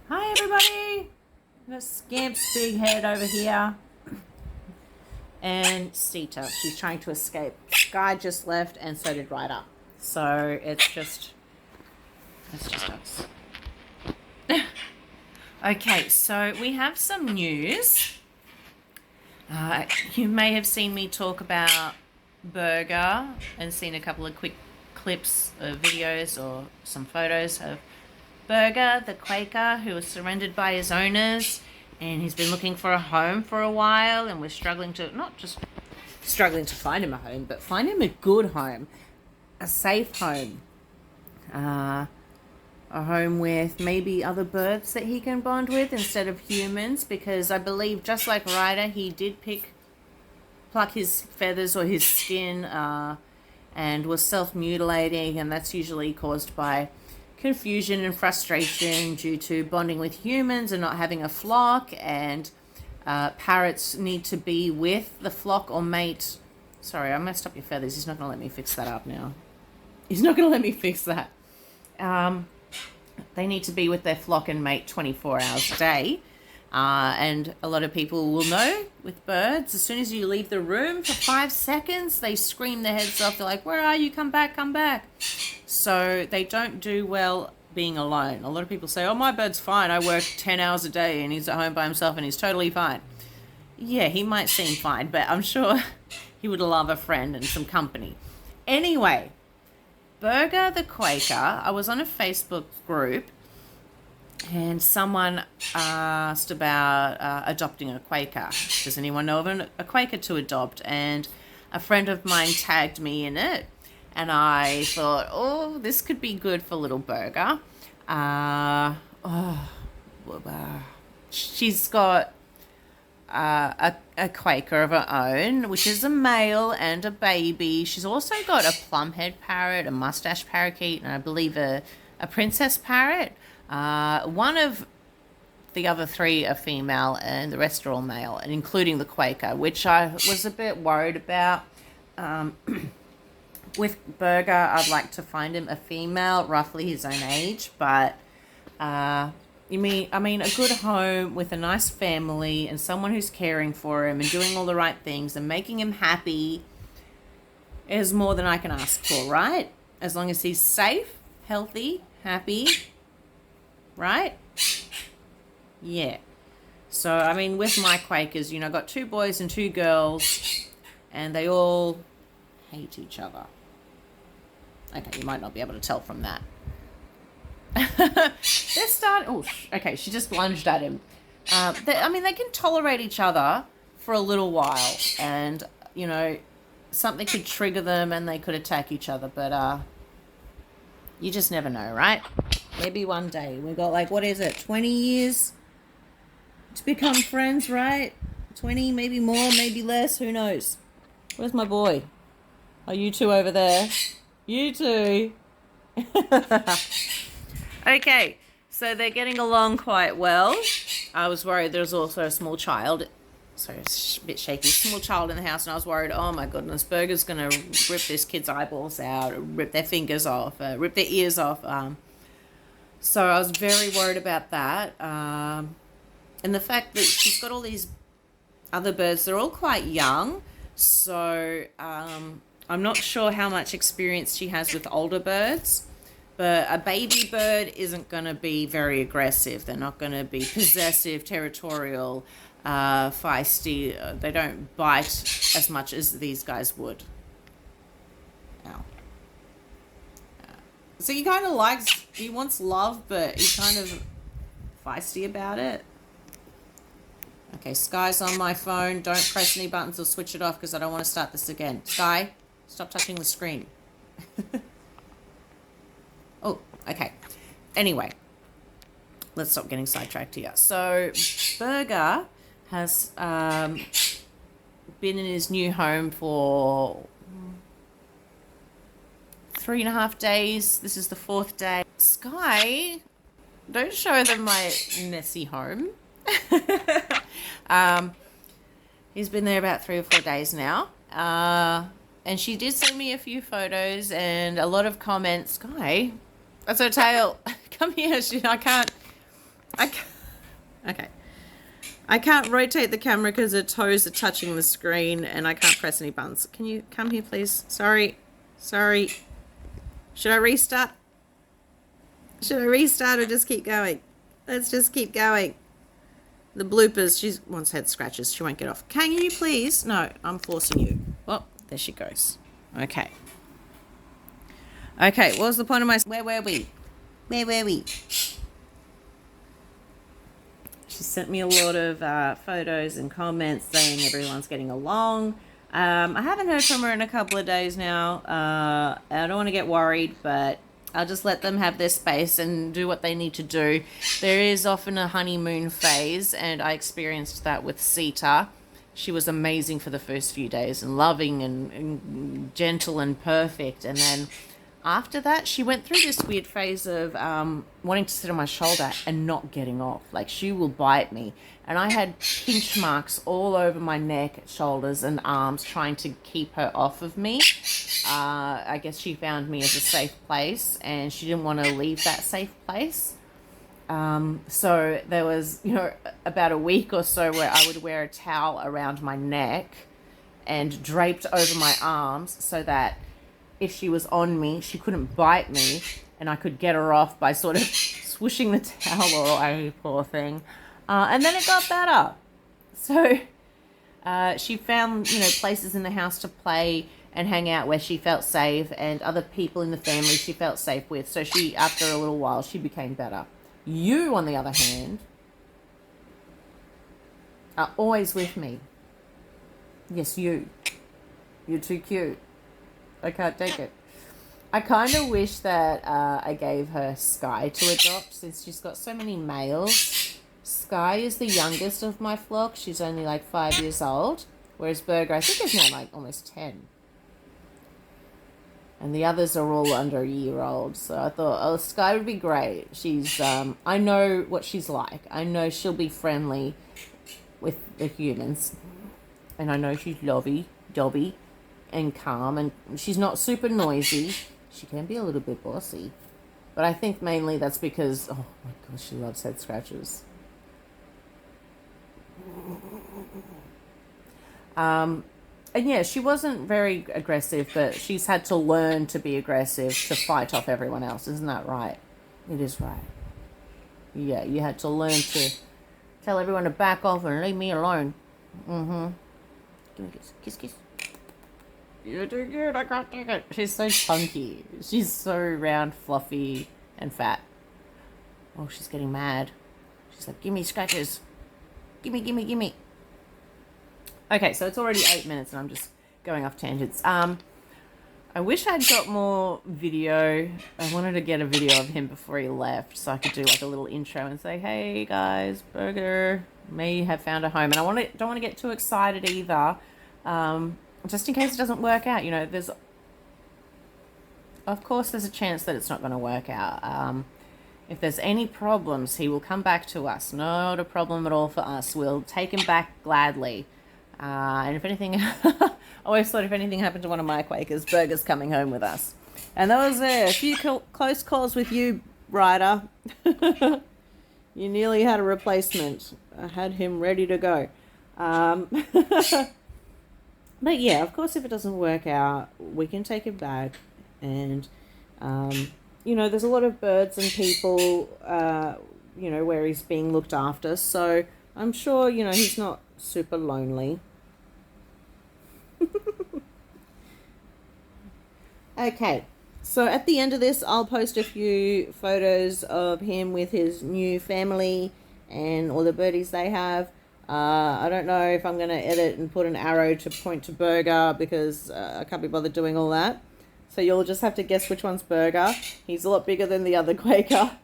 Hi everybody! Got Scamp's big head over here. And Sita, she's trying to escape. Sky just left and so did Ryder. So it's just us. Okay, so we have some news. You may have seen me talk about Burger and seen a couple of quick clips of videos or some photos of Burger, the Quaker, who was surrendered by his owners, and he's been looking for a home for a while, and we're struggling to, not just struggling to find him a home, but find him a good home, a safe home, a home with maybe other birds that he can bond with instead of humans, because I believe, just like Ryder, he did pluck his feathers or his skin and was self-mutilating, and that's usually caused by confusion and frustration due to bonding with humans and not having a flock, and parrots need to be with the flock or mate. Sorry, I messed up your feathers. He's not going to let me fix that up now. He's not going to let me fix that. They need to be with their flock and mate 24 hours a day. And a lot of people will know with birds, as soon as you leave the room for 5 seconds, they scream their heads off. They're like, where are you? Come back, come back. So they don't do well being alone. A lot of people say, oh, my bird's fine. I work 10 hours a day and he's at home by himself and he's totally fine. Yeah, he might seem fine, but I'm sure he would love a friend and some company. Anyway, Burger the Quaker, I was on a Facebook group and someone asked about adopting a Quaker. Does anyone know of a Quaker to adopt? And a friend of mine tagged me in it. And I thought, oh, this could be good for little Burger. She's got a Quaker of her own, which is a male and a baby. She's also got a plumhead parrot, a mustache parakeet, and I believe a princess parrot. One of the other three are female and the rest are all male, and including the Quaker, which I was a bit worried about. With Burger, I'd like to find him a female, roughly his own age, but I mean a good home with a nice family and someone who's caring for him and doing all the right things and making him happy is more than I can ask for, right? As long as he's safe, healthy, happy, right? Yeah. So, I mean, with my Quakers, I got 2 boys and 2 girls, and they all hate each other. Okay, you might not be able to tell from that. They're starting... Oh, okay, she just lunged at him. They can tolerate each other for a little while, and, something could trigger them and they could attack each other, but you just never know, right? Maybe one day. We've got, 20 years to become friends, right? 20, maybe more, maybe less, who knows? Where's my boy? Oh, you two over there. You two. Okay, so they're getting along quite well. I was worried there was also a small child. So it's a bit shaky. Small child in the house, and I was worried, oh my goodness, Burger's going to rip this kid's eyeballs out, rip their fingers off, rip their ears off. So I was very worried about that. And the fact that she's got all these other birds, they're all quite young. So I'm not sure how much experience she has with older birds. But a baby bird isn't going to be very aggressive. They're not going to be possessive, territorial, feisty. They don't bite as much as these guys would. Ow. So he kind of he wants love, but he's kind of feisty about it. Okay, Sky's on my phone. Don't press any buttons or switch it off because I don't want to start this again. Sky, stop touching the screen. Oh, okay. Anyway, let's stop getting sidetracked here. So, Burger has been in his new home for 3.5 days. This is the 4th day. Sky, don't show them my messy home. He's been there about 3 or 4 days now. And she did send me a few photos and a lot of comments. Sky, that's her tail. Come here. I Okay. I can't rotate the camera because her toes are touching the screen and I can't press any buttons. Can you come here, please? Sorry. Should I restart? Should I restart or just keep going? Let's just keep going. The bloopers. She wants head scratches. She won't get off. Can you please? No, I'm forcing you. Well, there she goes. Okay. Okay, what was the point of my... Where were we? She sent me a lot of photos and comments saying everyone's getting along. I haven't heard from her in a couple of days now. I don't want to get worried, but I'll just let them have their space and do what they need to do. There is often a honeymoon phase, and I experienced that with Sita. She was amazing for the first few days and loving and gentle and perfect. And then after that, she went through this weird phase of wanting to sit on my shoulder and not getting off. Like, she will bite me. And I had pinch marks all over my neck, shoulders, and arms trying to keep her off of me. I guess she found me as a safe place, and she didn't want to leave that safe place. So there was, about a week or so where I would wear a towel around my neck and draped over my arms so that if she was on me, she couldn't bite me, and I could get her off by sort of swooshing the towel away, poor thing. And then it got better. So she found, places in the house to play and hang out where she felt safe, and other people in the family she felt safe with. So she, after a little while, she became better. You, on the other hand, are always with me. Yes, you. You're too cute. I can't take it. I kind of wish that I gave her Sky to adopt, since she's got so many males. Sky is the youngest of my flock. She's only like 5 years old, whereas Burger, I think, is now like almost 10. And the others are all under a year old. So I thought, Sky would be great. She's, I know what she's like. I know she'll be friendly with the humans. And I know she's dobby, and calm. And she's not super noisy. She can be a little bit bossy. But I think mainly that's because, oh my gosh, she loves head scratches. And yeah, she wasn't very aggressive, but she's had to learn to be aggressive to fight off everyone else. Isn't that right? It is right. Yeah, you had to learn to tell everyone to back off and leave me alone. Mm-hmm. Give me a kiss. Kiss, kiss. You're too good. I can't take it. She's so chunky. She's so round, fluffy, and fat. Oh, she's getting mad. She's like, give me scratches. Gimme. Okay, so it's already 8 minutes and I'm just going off tangents. I wish I'd got more video. I wanted to get a video of him before he left so I could do like a little intro and say, hey guys, Burger may have found a home. And I don't want to get too excited either, just in case it doesn't work out. Of course there's a chance that it's not going to work out. If there's any problems, he will come back to us. Not a problem at all for us. We'll take him back gladly. And if anything, I always thought if anything happened to one of my Quakers, Burger's coming home with us. And that was a few close calls with you, Ryder. You nearly had a replacement. I had him ready to go. But yeah, of course, if it doesn't work out, we can take him back. And, there's a lot of birds and people, where he's being looked after. So I'm sure, he's not super lonely. Okay, so at the end of this, I'll post a few photos of him with his new family and all the birdies they have. I don't know if I'm going to edit and put an arrow to point to Burger because I can't be bothered doing all that. So you'll just have to guess which one's Burger. He's a lot bigger than the other Quaker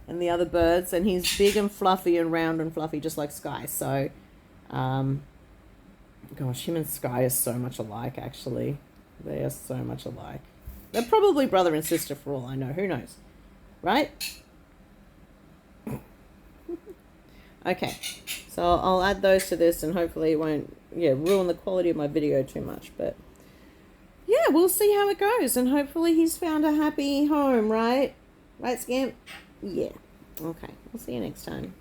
and the other birds, and he's big and fluffy and round and fluffy just like Sky. So, gosh, him and Sky are so much alike, actually. They are so much alike. They're probably brother and sister for all I know. Who knows? Right? Okay. So I'll add those to this and hopefully it won't ruin the quality of my video too much. But yeah, we'll see how it goes. And hopefully he's found a happy home, right? Right, Scamp? Yeah. Okay. We'll see you next time.